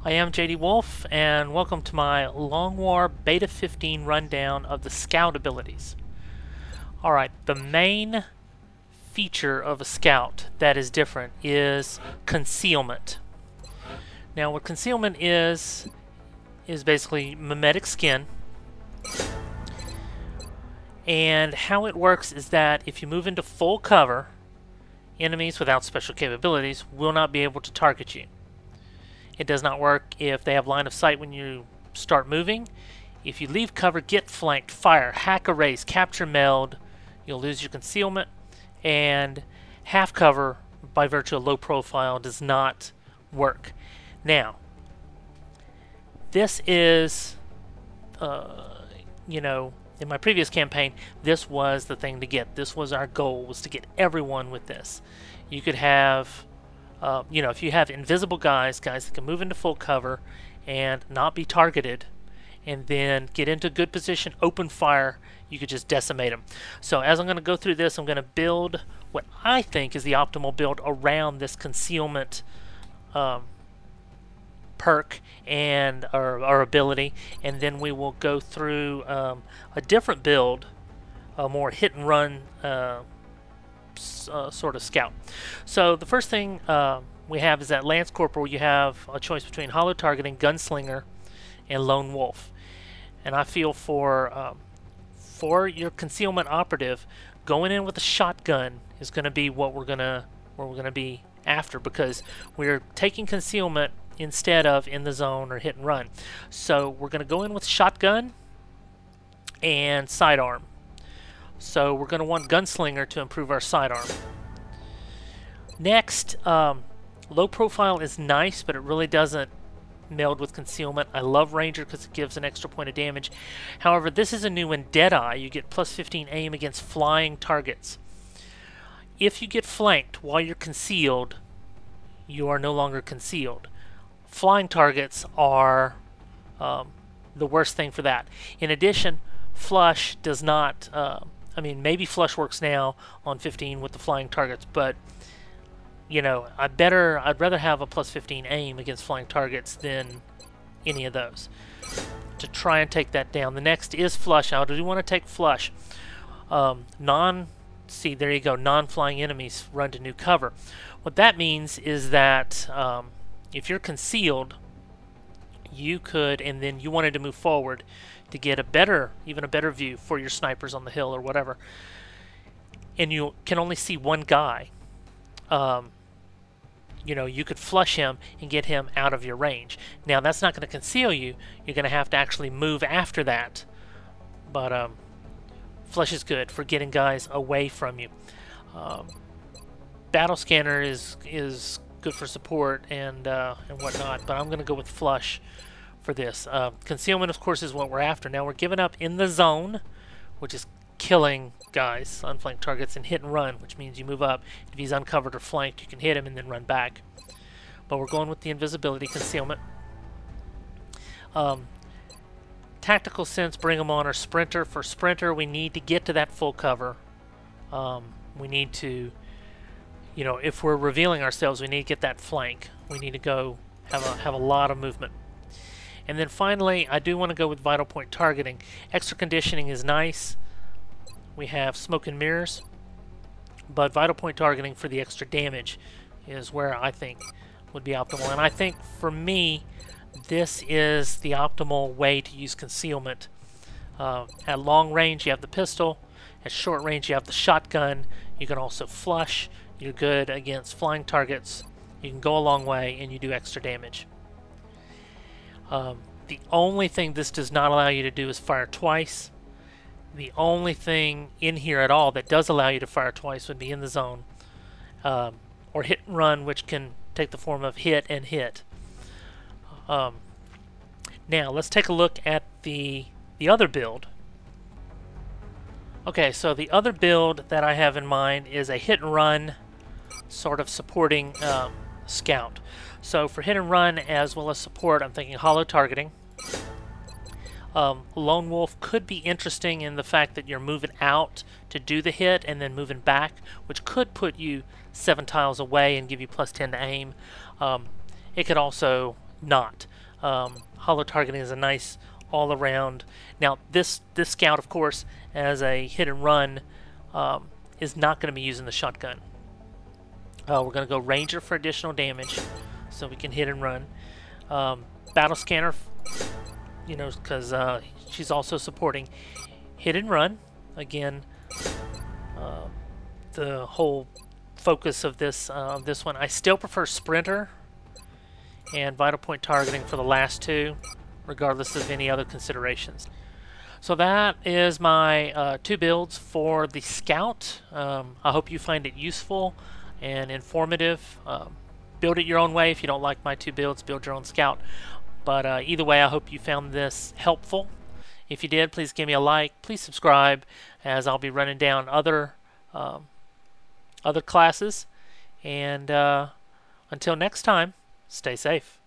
I am JD Wolf, and welcome to my Long War Beta 15 rundown of the Scout abilities. Alright, the main feature of a Scout that is different is Concealment. Now what Concealment is basically mimetic skin, and how it works is that if you move into full cover, enemies without special capabilities will not be able to target you. It does not work if they have line of sight when you start moving. If you leave cover, get flanked, fire, hack, erase, capture, meld, you'll lose your concealment. And half cover, by virtue of low profile, does not work. Now, this is, in my previous campaign, this was the thing to get. This was our goal, was to get everyone with this. You could have, if you have invisible guys that can move into full cover and not be targeted, and then get into good position, open fire, you could just decimate them. So as I'm going to go through this, I'm going to build what I think is the optimal build around this concealment perk and our ability, and then we will go through a different build, a more hit and run sort of scout. So the first thing we have is that Lance Corporal. You have a choice between hollow targeting, gunslinger, and lone wolf. And I feel for your concealment operative, going in with a shotgun is going to be what we're gonna be after, because we're taking concealment instead of in the zone or hit and run. So we're going to go in with shotgun and sidearm. So we're going to want gunslinger to improve our sidearm. Next, low profile is nice, but it really doesn't meld with concealment. I love ranger because it gives an extra point of damage. However, this is a new one, Deadeye. You get plus 15 aim against flying targets. If you get flanked while you're concealed, you are no longer concealed. Flying targets are the worst thing for that. In addition, flush does not, maybe flush works now on 15 with the flying targets, but I'd rather have a plus 15 aim against flying targets than any of those, to try and take that down. The next is flush. I do want to take flush. See, there you go, non-flying enemies run to new cover. What that means is that if you're concealed, you could, and then you wanted to move forward to get even a better view for your snipers on the hill or whatever, and you can only see one guy, you could flush him and get him out of your range. Now that's not going to conceal you. You're going to have to actually move after that, but flush is good for getting guys away from you. Battle scanner is good for support and whatnot, but I'm going to go with flush for this. Concealment, of course, is what we're after. Now we're giving up in the zone, which is killing guys, unflanked targets, and hit and run, which means you move up. If he's uncovered or flanked, you can hit him and then run back. But we're going with the invisibility concealment. Tactical sense, bring them on, or sprinter. For sprinter, we need to get to that full cover. We need to, if we're revealing ourselves, we need to get that flank. We need to go have a lot of movement. And then finally, I do want to go with vital point targeting. Extra conditioning is nice. We have smoke and mirrors, but vital point targeting for the extra damage is where I think would be optimal. And I think for me, this is the optimal way to use concealment. At long range, you have the pistol. At short range, you have the shotgun. You can also flush. You're good against flying targets. You can go a long way, and you do extra damage. The only thing this does not allow you to do is fire twice. The only thing in here at all that does allow you to fire twice would be in the zone, or hit and run, which can take the form of hit and hit. Now let's take a look at the other build. Okay, so the other build that I have in mind is a hit and run sort of supporting scout. So for hit and run as well as support, I'm thinking hollow targeting. Lone wolf could be interesting in the fact that you're moving out to do the hit and then moving back, which could put you 7 tiles away and give you plus 10 to aim. It could also not. Hollow targeting is a nice all-around. Now this scout, of course, as a hit and run, is not going to be using the shotgun. We're going to go Ranger for additional damage, so we can hit and run. Battle Scanner, you know, because she's also supporting hit and run. Again, the whole focus of this one. I still prefer Sprinter and Vital Point targeting for the last two, regardless of any other considerations. So that is my 2 builds for the Scout. I hope you find it useful and informative. Build it your own way. If you don't like my 2 builds, build your own Scout. But either way, I hope you found this helpful. If you did, please give me a like. Please subscribe, as I'll be running down other classes. And until next time, stay safe.